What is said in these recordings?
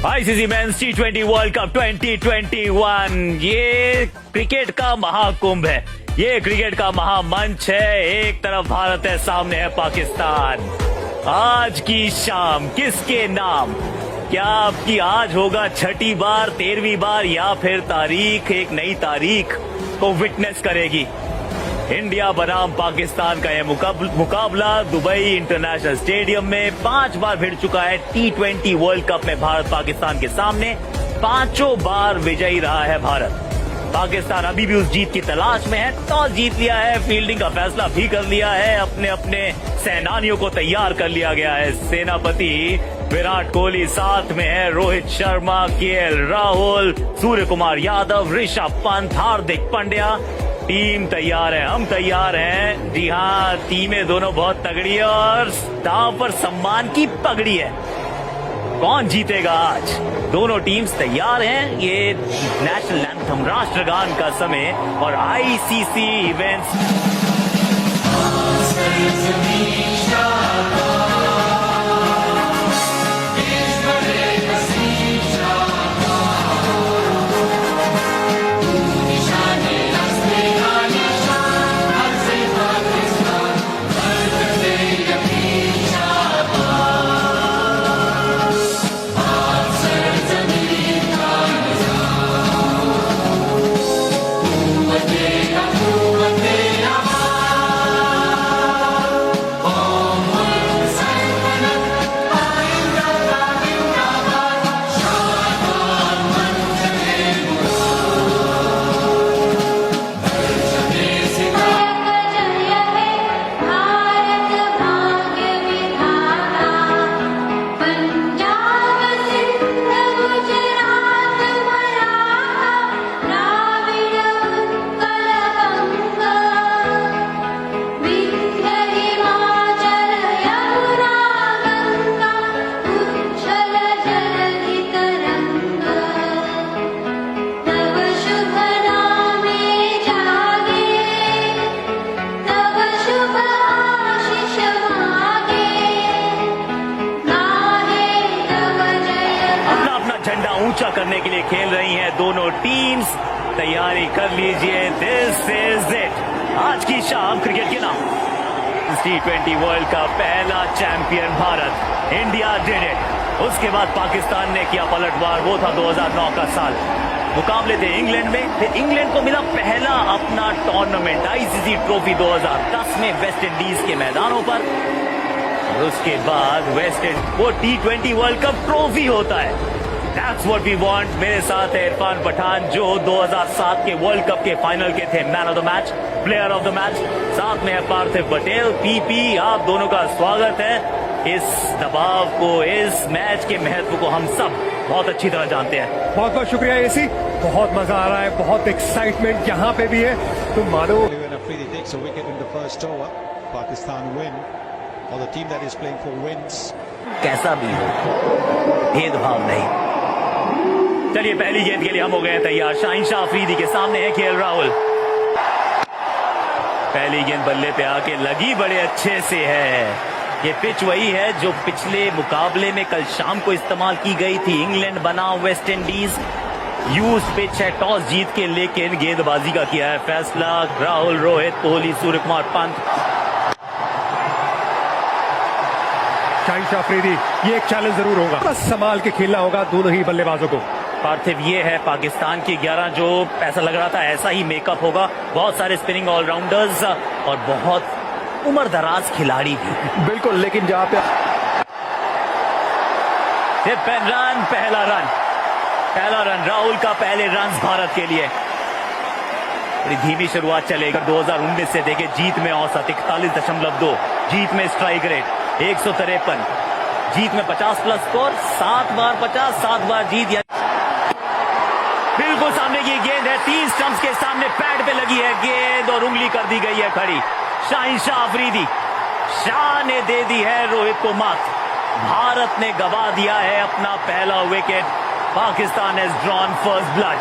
ICC men's टी20 world cup 2021 ये cricket का महाकुंभ है, ये क्रिकेट का महामंच है। एक तरफ भारत है, सामने है पाकिस्तान। आज की शाम किसके नाम? क्या आपकी आज होगा छठी बार, 13वीं बार, या फिर तारीख एक नई तारीख को विटनेस करेगी? इंडिया बनाम पाकिस्तान का यह मुकाबला दुबई इंटरनेशनल स्टेडियम में 5 बार भिड़ चुका है। टी20 वर्ल्ड कप में भारत पाकिस्तान के सामने 5 बार विजयी रहा है भारत। पाकिस्तान अभी भी उस जीत की तलाश में है। टॉस जीत लिया है, फील्डिंग का फैसला भी कर लिया है, अपने अपने सेनानियों को तैयार कर लिया गया है। सेनापति विराट कोहली, साथ में है रोहित शर्मा, केएल राहुल, सूर्य कुमार यादव, ऋषभ पंत, हार्दिक पांड्या। टीम तैयार है, हम तैयार हैं। जी हाँ, टीमें दोनों बहुत तगड़ी है और दांव पर सम्मान की पगड़ी है। कौन जीतेगा आज? दोनों टीम्स तैयार हैं। ये नेशनल एंथम, राष्ट्रगान का समय और आईसीसी इवेंट्स ऊंचा करने के लिए खेल रही हैं दोनों टीम्स। तैयारी कर लीजिए, दिस इज इट। आज की शाम क्रिकेट के नाम टी20 वर्ल्ड का पहला champion Bharat, India did it. उसके बाद पाकिस्तान ने किया पलटवार, वो था 2009 का साल। मुकाबले थे इंग्लैंड में, फिर इंग्लैंड को मिला पहला अपना टूर्नामेंट आईसीसी ट्रॉफी 2010 में वेस्ट इंडीज के मैदानों पर। और उसके बाद वेस्ट इंडीज वो टी20 वर्ल्ड कप ट्रॉफी होता है। That's what we want। मेरे साथ है इरफान पठान, जो 2007 के वर्ल्ड कप के फाइनल के थे man of the match, player of the match. साथ में है पार्थिव पटेल, पीपी। आप दोनों का स्वागत है। इस दबाव को, इस मैच के महत्व को हम सब बहुत अच्छी तरह जानते हैं। बहुत बहुत शुक्रिया एसी, बहुत मजा आ रहा है, बहुत एक्साइटमेंट यहाँ पे भी है। तुम मानो कैसा भी हो, भेदभाव नहीं। चलिए, पहली गेंद के लिए हम हो गए हैं तैयार। शाहिनशाह अफरीदी के सामने है केएल राहुल। पहली गेंद बल्ले पे आके लगी, बड़े अच्छे से है। ये पिच वही है जो पिछले मुकाबले में कल शाम को इस्तेमाल की गई थी। इंग्लैंड बनाम वेस्ट इंडीज यूज पिच है। टॉस जीत के लेकिन गेंदबाजी का किया है फैसला राहुल, रोहित, कोहली, सूर्य कुमार, पंत। शाहिनशाह अफरीदी, ये एक चैलेंज जरूर होगा, बस संभाल के खेलना होगा दोनों ही बल्लेबाजों को। पार्थिव, ये है पाकिस्तान की 11 जो ऐसा लग रहा था ऐसा ही मेकअप होगा। बहुत सारे स्पिनिंग ऑलराउंडर्स और बहुत उम्र दराज खिलाड़ी भी। बिल्कुल, लेकिन जहां पे रन, पहला रन राहुल का, पहले रन भारत के लिए। बड़ी धीमी शुरुआत चलेगा। 2019 से देखे जीत में औसत 41.2, जीत में स्ट्राइक रेट 153, जीत में 50 प्लस स्कोर, 7 बार 50, 7 बार जीत। बिल्कुल सामने की गेंद है, 3 स्टंप्स के सामने पैड पे लगी है गेंद और उंगली कर दी गई है खड़ी। शाहिनशाह अफरीदी, शाह ने दे दी है रोहित को मात। भारत ने गवा दिया है अपना पहला wicket. Pakistan has drawn first blood.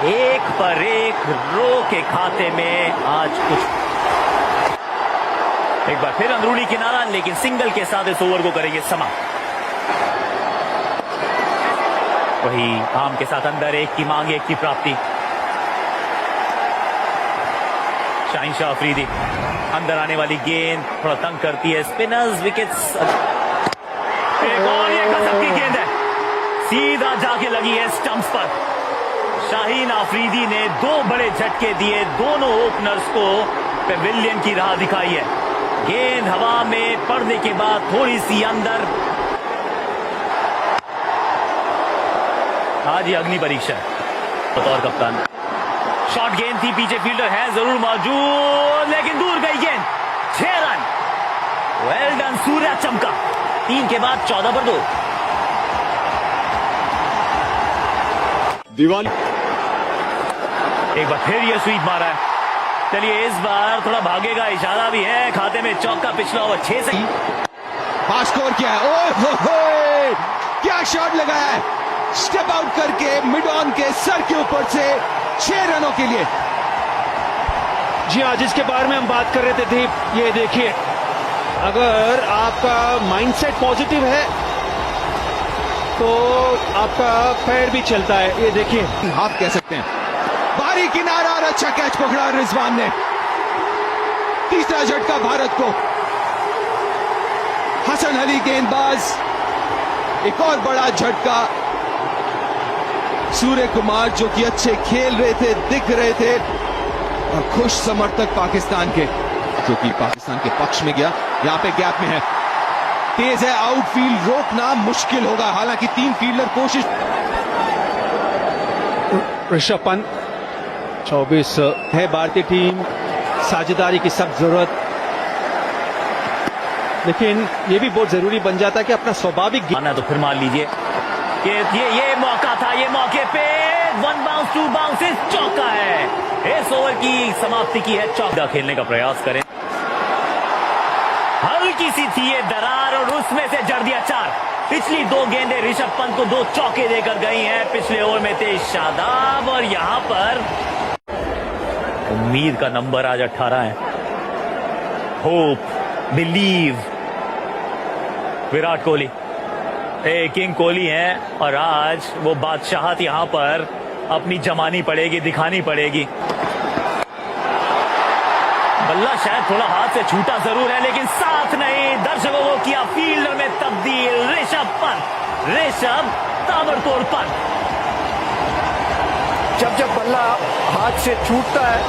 एक पर एक रो के खाते में आज कुछ। एक बार फिर अंदरूनी किनारा, लेकिन सिंगल के साथ इस ओवर को करेंगे समाप्त। वही आम के साथ अंदर, एक की मांग एक की प्राप्ति। शाहीन शाह अफरीदी अंदर आने वाली गेंद थोड़ा तंग करती है स्पिनर्स, विकेट्स। एक और ये गजब की गेंद है, सीधा जाके लगी है स्टंप्स पर। शाहीन अफरीदी ने दो बड़े झटके दिए, दोनों ओपनर्स को पेविलियन की राह दिखाई है। गेंद हवा में पड़ने के बाद थोड़ी सी अंदर। आज ये अग्नि परीक्षा है बतौर कप्तान। शॉर्ट गेंद थी, पीछे फील्डर है जरूर मौजूद, लेकिन दूर गई गेंद। 6 रन, वेल डन सूर्या चमका। 3 के बाद 14 पर 2। दिवाली एक बार फिर ये स्वीप मारा है। चलिए इस बार थोड़ा भागेगा, इशारा भी है, खाते में चौका। पिछला ओवर 6 से पास स्कोर किया है। ओह हो, क्या शॉट लगाया है, स्टेप आउट करके मिड ऑन के सर के ऊपर से 6 रनों के लिए। जी हाँ, जिसके बारे में हम बात कर रहे थे दीप, ये देखिए, अगर आपका माइंडसेट पॉजिटिव है तो आपका पैर भी चलता है। ये देखिए, हाथ कह सकते हैं। बारी किनारा और अच्छा कैच पकड़ा रिजवान ने। तीसरा झटका भारत को। हसन अली गेंदबाज, एक और बड़ा झटका। सूर्य कुमार जो कि अच्छे खेल रहे थे, दिख रहे थे, और खुश समर्थक पाकिस्तान के, जो कि पाकिस्तान के पक्ष में गया। यहां पे गैप में है, तेज है, आउटफील्ड रोकना मुश्किल होगा। हालांकि 3 फील्डर कोशिश। ऋषभ पंत 24 है, भारतीय टीम साझेदारी की सब जरूरत, लेकिन ये भी बहुत जरूरी बन जाता है कि अपना स्वाभाविक आना तो फिर मान लीजिए कि ये मौका था। ये मौके पे 1 बाउंस 2 बाउंसेस, चौका है। इस ओवर की समाप्ति की है, चौका खेलने का प्रयास करें। हल्की सी थी ये दरार और उसमें से जड़ दिया 4। पिछली 2 गेंदें ऋषभ पंत को 2 चौके देकर गई हैं। पिछले ओवर में थे शादाब, और यहां पर उम्मीद का नंबर आज 18 है। Hope, believe. Virat Kohli king Kohli हैं, और आज वो बादशाहत यहां पर अपनी जमानी पड़ेगी, दिखानी पड़ेगी। बल्ला शायद थोड़ा हाथ से छूटा जरूर है, लेकिन साथ नहीं। दर्शकों को किया फील्डर में तब्दील। ऋषभ ताबड़तोड़ पंत। जब बल्ला हाथ से छूटता है,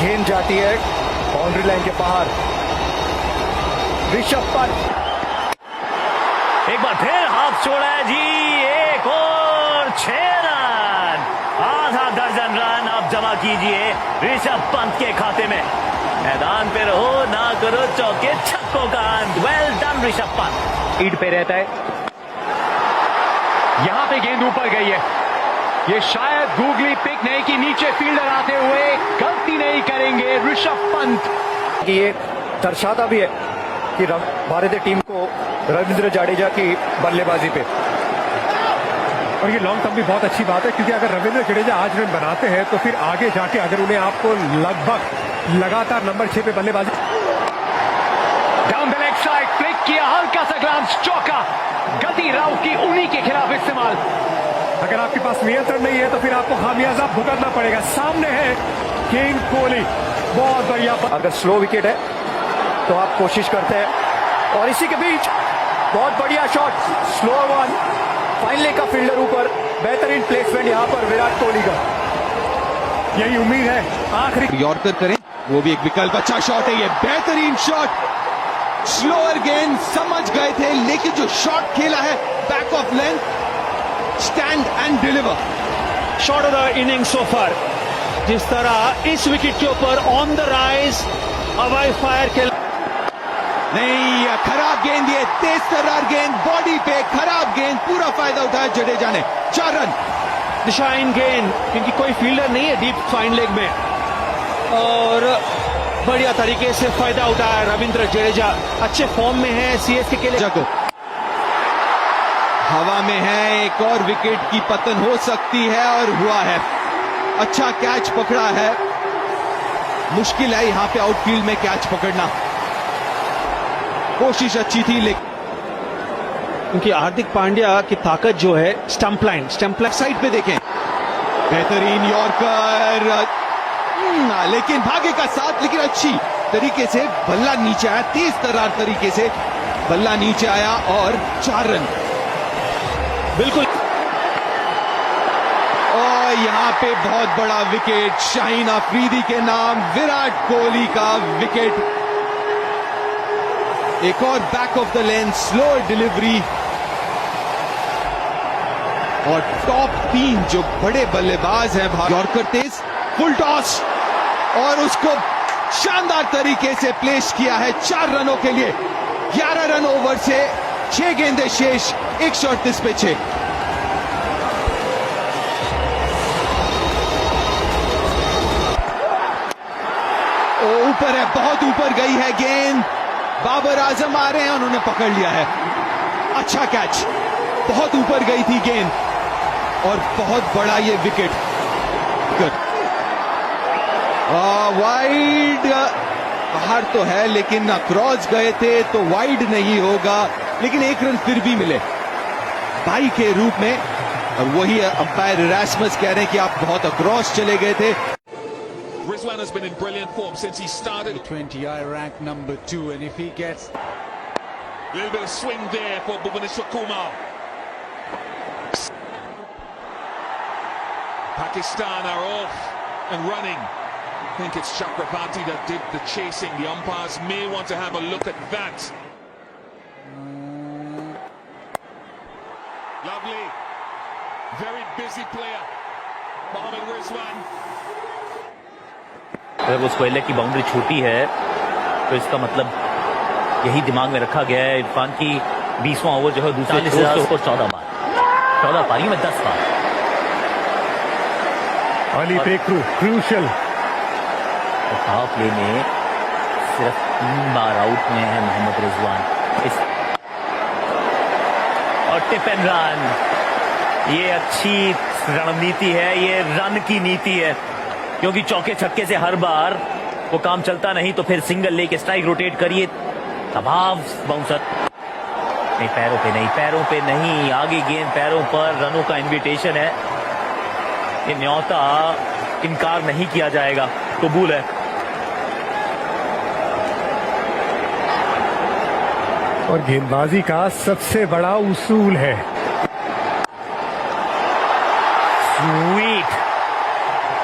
गेंद जाती है बाउंड्री लाइन के बाहर। ऋषभ पंत एक बार फिर हाथ छोड़ा है जी, एक और 6 रन, आधा दर्जन रन आप जमा कीजिए ऋषभ पंत के खाते में। मैदान पे रहो, ना करो चौके छक्कों का अंत। Well done Rishabh Pant. Lead पे रहता है, यहां पे गेंद ऊपर गई है। ये शायद गूगली पिक नहीं कि नीचे फील्डर आते हुए गलती नहीं करेंगे ऋषभ पंत। ये दर्शाता भी है कि भारतीय टीम को रविंद्र जडेजा की बल्लेबाजी पे, और ये लॉन्ग टर्म भी बहुत अच्छी बात है, क्योंकि अगर रविंद्र जडेजा आज रन बनाते हैं तो फिर आगे जाके अगर उन्हें आपको लगभग लगातार नंबर 6 पे बल्लेबाजी। Down the leg side flick किया, हल्का सा ग्लांस, चौका। गति राव की उन्हीं के खिलाफ इस्तेमाल। अगर आपके पास नियंत्रण नहीं है तो फिर आपको खामियाजा भुगतना पड़ेगा। सामने है किंग कोहली, बहुत बढ़िया। अगर स्लो विकेट है तो आप कोशिश करते हैं, और इसी के बीच बहुत बढ़िया शॉट, स्लो वन, फाइनली का फील्डर ऊपर। बेहतरीन प्लेसमेंट यहां पर विराट कोहली का। यही उम्मीद है आखिरी यॉर्कर करें, वो भी एक विकल्प। अच्छा शॉट है ये, बेहतरीन शॉट। स्लोअर गेंद समझ गए थे, लेकिन जो शॉट खेला है back of length, stand and deliver. Shot of the inning so far. जिस तरह इस विकेट के ऊपर ऑन द राइज हवाई फायर के नहीं, खराब गेंद, ये तेज तर्रार गेंद, बॉडी पे खराब गेंद, पूरा फायदा उठाया जडेजा ने। 4 रन। दिशाहीन गेंद, क्योंकि कोई फील्डर नहीं है डीप फाइन लेग में, और बढ़िया तरीके से फायदा उठाया रविंद्र जडेजा। अच्छे फॉर्म में है सीएसके के लिए। हवा में है, एक और विकेट की पतन हो सकती है, और हुआ है। अच्छा कैच पकड़ा है। मुश्किल है यहां पे आउटफील्ड में कैच पकड़ना। कोशिश अच्छी थी, लेकिन क्योंकि हार्दिक पांड्या की ताकत जो है स्टंप लाइन साइड पे देखें, बेहतरीन यॉर्कर, लेकिन भाग्य का साथ, लेकिन अच्छी तरीके से बल्ला नीचे आया, तेज तर्रार तरीके से बल्ला नीचे आया और 4 रन। बिल्कुल। और यहाँ पे बहुत बड़ा विकेट शाहीन अफरीदी के नाम, विराट कोहली का विकेट। एक और back of the length slow delivery, और टॉप 3 जो बड़े बल्लेबाज हैं, यॉर्कर तेज, फुल टॉस, और उसको शानदार तरीके से प्लेस किया है 4 रनों के लिए। 11 रन ओवर से 6 गेंदें शेष, 138 पे 6। ऊपर है, बहुत ऊपर गई है गेंद, बाबर आजम आ रहे हैं, उन्होंने पकड़ लिया है। अच्छा कैच, बहुत ऊपर गई थी गेंद और बहुत बड़ा ये विकेट। वाइड बाहर तो है, लेकिन क्रॉस गए थे तो वाइड नहीं होगा, लेकिन 1 रन फिर भी मिले बाई के रूप में। और वही अंपायर इरास्मस कह रहे हैं कि आप बहुत अक्रॉस चले गए थे। Rizwan has been in brilliant form since he started. 20i ranked number 2, and if he gets A little bit of swing there for Bhubaneswar Kumar. Pakistan are off and running. I think it's Chakrabarti that did the chasing. The umpires may want to have a look at that. Lovely. Very busy player. Mohammad Rizwan. अगर उस कोयले की boundary छोटी है तो इसका मतलब यही दिमाग में रखा गया है। इरफान की 20वां ओवर जो है दूसरे 14 बार, 14 पारी में 10 बार। Ali breakthrough crucial. Power play में सिर्फ 3 बार आउट में है मोहम्मद रिजवान। और टिप एंड रन, ये अच्छी रणनीति है, ये रन की नीति है, क्योंकि चौके छक्के से हर बार वो काम चलता नहीं तो फिर सिंगल लेके स्ट्राइक रोटेट करिए, दबाव बाउंसर नहीं, पैरों पे नहीं, पैरों पे नहीं, आगे गेंद पैरों पर, रनों का इनविटेशन है, ये न्योता इनकार नहीं किया जाएगा, कबूल है। और गेंदबाजी का सबसे बड़ा उसूल है स्वीट।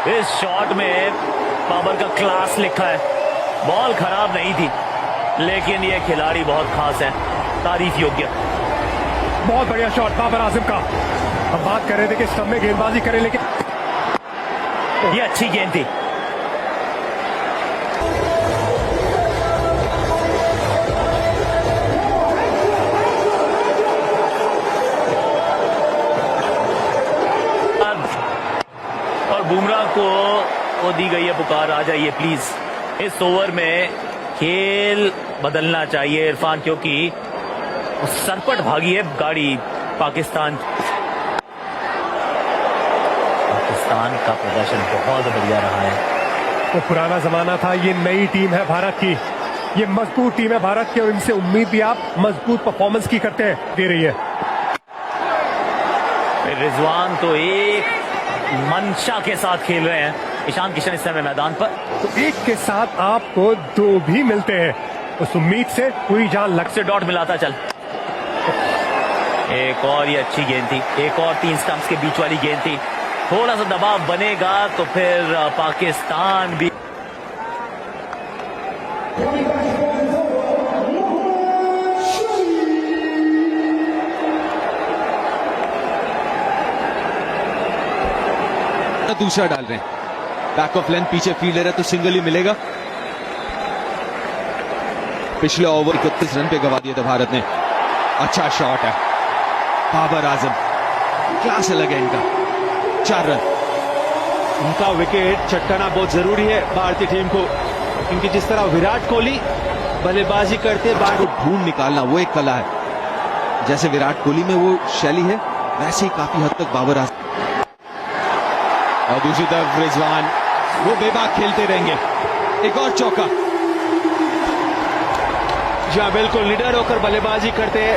इस शॉट में बाबर का क्लास लिखा है। बॉल खराब नहीं थी, लेकिन ये खिलाड़ी बहुत खास है, तारीफ योग्य। बहुत बढ़िया शॉट बाबर आजम का। हम बात कर रहे थे कि स्टंप में गेंदबाजी करें, लेकिन ये अच्छी गेंद थी। और बुमराह को दी गई है पुकार, आ जाइए प्लीज। इस ओवर में खेल बदलना चाहिए इरफान, क्योंकि सरपट भागी है गाड़ी पाकिस्तान का प्रदर्शन बहुत बढ़िया रहा है। वो पुराना जमाना था, ये नई टीम है भारत की, ये मजबूत टीम है भारत की, और इनसे उम्मीद भी आप मजबूत परफॉर्मेंस की करते हैं, दे रही है। रिजवान तो एक मंशा के साथ खेल रहे हैं। ईशान किशन इस समय मैदान पर, तो एक के साथ आपको 2 भी मिलते हैं, उस उम्मीद से पूरी जान लग से डॉट मिलाता चल। एक और ये अच्छी गेंद थी, एक और 3 स्टंप्स के बीच वाली गेंद थी। थोड़ा सा दबाव बनेगा तो फिर पाकिस्तान भी दूसरा डाल रहे हैं, बैक ऑफ लेंथ, पीछे फील्डर है तो सिंगल ही मिलेगा। पिछले ओवर 31 रन पे गवा दिया था भारत ने। अच्छा शॉट है, बाबर आजम, क्लास अलग है इनका, 4 रन। उनका विकेट चटकाना बहुत जरूरी है भारतीय टीम को, क्योंकि जिस तरह विराट कोहली बल्लेबाजी करते को ढूंढ निकालना वो एक कला है। जैसे विराट कोहली में वो शैली है, वैसे ही काफी हद तक बाबर आजम। और दूसरी तरफ रिजवान, वो बेबाक खेलते रहेंगे। एक और चौका। जहां बिल्कुल लीडर होकर बल्लेबाजी करते हैं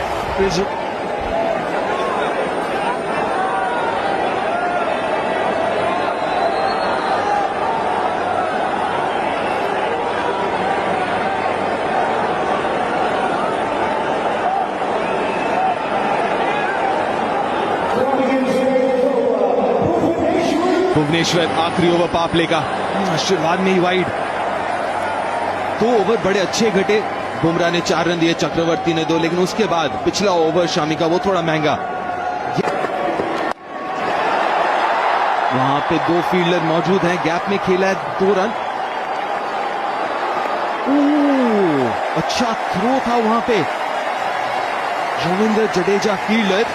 भुवनेश्वर आखिरी ओवर पावर प्ले का शुरुआत में ही वाइड। 2 ओवर बड़े अच्छे घटे। बुमराह ने 4 रन दिए, चक्रवर्ती ने 2, लेकिन उसके बाद पिछला ओवर शामी का वो थोड़ा महंगा। वहां पे 2 फील्डर मौजूद हैं, गैप में खेला है 2 रन। अच्छा थ्रो था वहां पे, रविंद्र जडेजा फील्डर।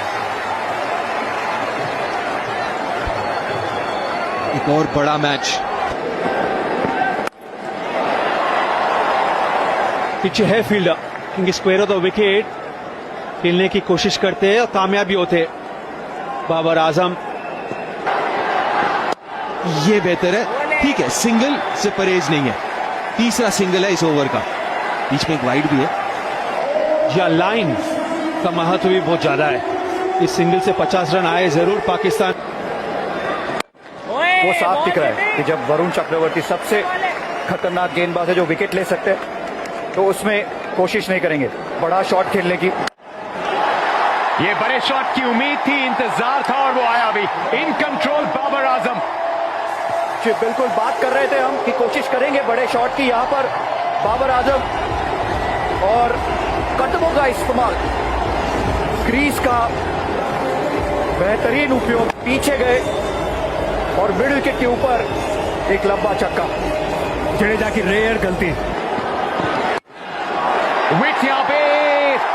एक और बड़ा मैच। पीछे है फील्डर, क्योंकि स्क्वायर ऑफ द विकेट खेलने की कोशिश करते हैं और कामयाबी होते बाबर आजम। ये बेहतर है, ठीक है, सिंगल से परहेज नहीं है। तीसरा सिंगल है इस ओवर का, बीच में एक वाइड भी है। या लाइन का महत्व भी बहुत ज्यादा है। इस सिंगल से 50 रन आए जरूर पाकिस्तान। वो साफ दिख रहा है कि जब वरुण चक्रवर्ती सबसे खतरनाक गेंदबाज है जो विकेट ले सकते हैं, तो उसमें कोशिश नहीं करेंगे बड़ा शॉट खेलने की। ये बड़े शॉट की उम्मीद थी, इंतजार था और वो आया भी। In control Babar Azam. जी बिल्कुल, बात कर रहे थे हम कि कोशिश करेंगे बड़े शॉट की। यहां पर बाबर आजम और कदमों का इस्तेमाल, क्रीज का बेहतरीन उपयोग, पीछे गए और मिड विकेट के ऊपर एक लंबा छक्का। जडेजा की रेयर गलती। विकेट यहां पे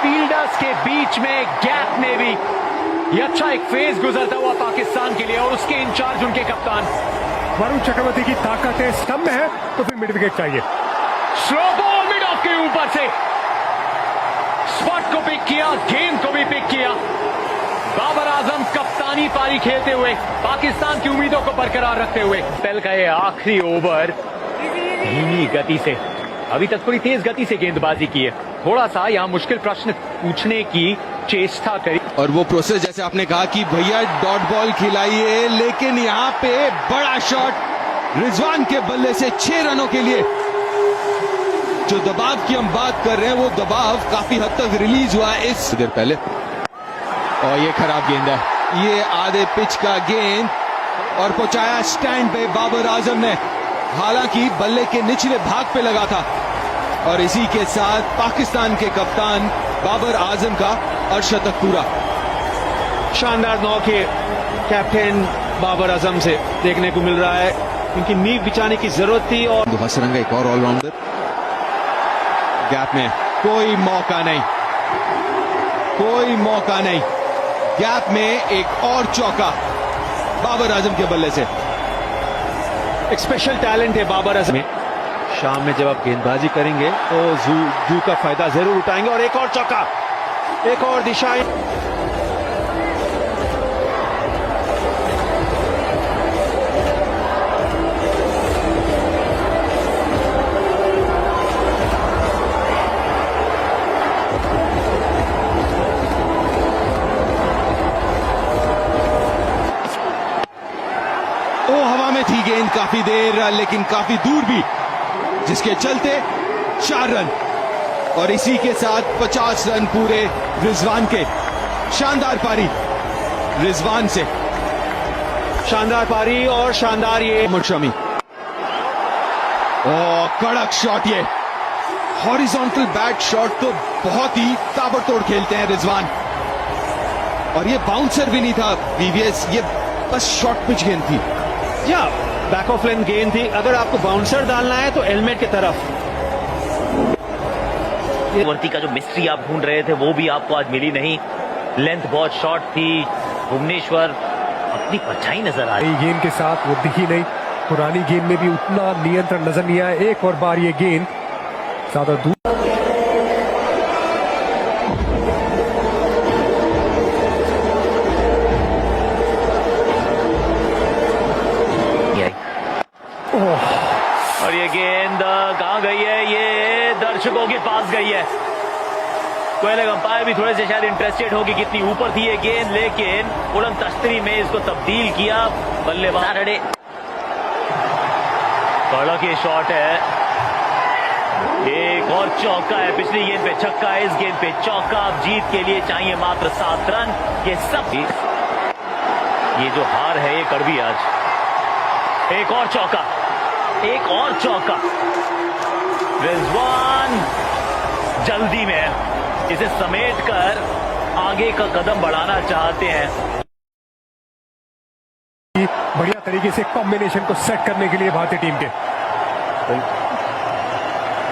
फील्डर्स के बीच में गैप में भी ये अच्छा एक फेज गुजरता हुआ पाकिस्तान के लिए, और उसके इंचार्ज उनके कप्तान वरुण चक्रवर्ती की ताकत है, स्टंप में है तो फिर मिड विकेट चाहिए। स्लो बॉल मिड ऑफ के ऊपर से स्पॉट को पिक किया, गेंद को भी पिक किया। बाबर आजम कप्तानी पारी खेलते हुए पाकिस्तान की उम्मीदों को बरकरार रखते हुए। स्पेल का ये आखिरी ओवर धीमी गति से, अभी तक थोड़ी तेज गति से गेंदबाजी की है। थोड़ा सा यहां मुश्किल प्रश्न पूछने की चेष्टा करी, और वो प्रोसेस जैसे आपने कहा कि भैया डॉट बॉल खिलाइए, लेकिन यहां पे बड़ा शॉट रिजवान के बल्ले से 6 रनों के लिए। जो दबाव की हम बात कर रहे हैं वो दबाव काफी हद तक रिलीज हुआ है इस देर पहले। और ये खराब गेंद है, ये आधे पिच का गेंद, और पहुंचाया स्टैंड पे बाबर आजम ने। हालांकि बल्ले के निचले भाग पे लगा था, और इसी के साथ पाकिस्तान के कप्तान बाबर आजम का अर्धशतक पूरा। शानदार 9 के कैप्टन बाबर आजम से देखने को मिल रहा है, क्योंकि नींव बिछाने की जरूरत थी। और हसरंगा एक और ऑलराउंडर, गैप में कोई मौका नहीं, कोई मौका नहीं। गैप में एक और चौका बाबर आजम के बल्ले से। एक स्पेशल टैलेंट है बाबर आजम में। शाम में जब आप गेंदबाजी करेंगे तो जू का फायदा जरूर उठाएंगे। और एक और चौका, एक और दिशा। हवा में थी गेंद काफी देर, लेकिन काफी दूर भी, जिसके चलते 4 रन, और इसी के साथ 50 रन पूरे रिजवान के। शानदार पारी रिजवान से, शानदार पारी और शानदार ये मोहम्मद शमी। कड़क शॉट, ये हॉरिजॉन्टल बैट शॉट तो बहुत ही ताबड़तोड़ खेलते हैं रिजवान। और ये बाउंसर भी नहीं था वीवीएस, ये बस शॉर्ट पिच गेंद थी, या बैक ऑफ लेंथ गेंद थी। अगर आपको बाउंसर डालना है तो हेलमेट की तरफ। वर्ती का जो मिस्ट्री आप ढूंढ रहे थे वो भी आपको आज मिली नहीं। लेंथ बहुत शॉर्ट थी, भुवनेश्वर अपनी परछाई नजर आ रही। नई गेंद के साथ वो दिखी नहीं, पुरानी गेंद में भी उतना नियंत्रण नजर नहीं आया। एक और बार ये गेंद ज्यादा दूर। और ये गेंद कहां गई है, ये दर्शकों के पास गई है। कोई अलग अंपायर भी थोड़े से शायद इंटरेस्टेड होगी कितनी ऊपर थी ये गेंद, लेकिन उड़न तश्तरी में इसको तब्दील किया बल्लेबाज रड़े। कड़क ये शॉट है, एक और चौका है। पिछली गेंद पे छक्का है, इस गेंद पे चौका। अब जीत के लिए चाहिए मात्र 7 रन। ये सब, ये जो हार है ये कड़वी आज। एक और चौका, एक और चौका। रिजवान जल्दी में है, इसे समेटकर आगे का कदम बढ़ाना चाहते हैं। बढ़िया तरीके से कॉम्बिनेशन को सेट करने के लिए भारतीय टीम के।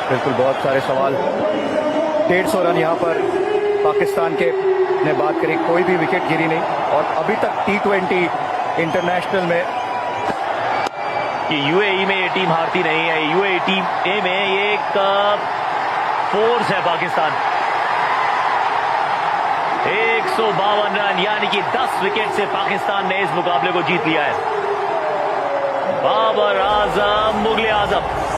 बिल्कुल, बहुत सारे सवाल। 150 रन यहां पर पाकिस्तान के ने बात करी, कोई भी विकेट गिरी नहीं और अभी तक T20 इंटरनेशनल में कि यूएई में ये टीम हारती नहीं है। यूएई टीम ए में ये एक फोर्स है पाकिस्तान। 152 रन यानी कि 10 विकेट से पाकिस्तान ने इस मुकाबले को जीत लिया है। बाबर आजम, मुगले आजम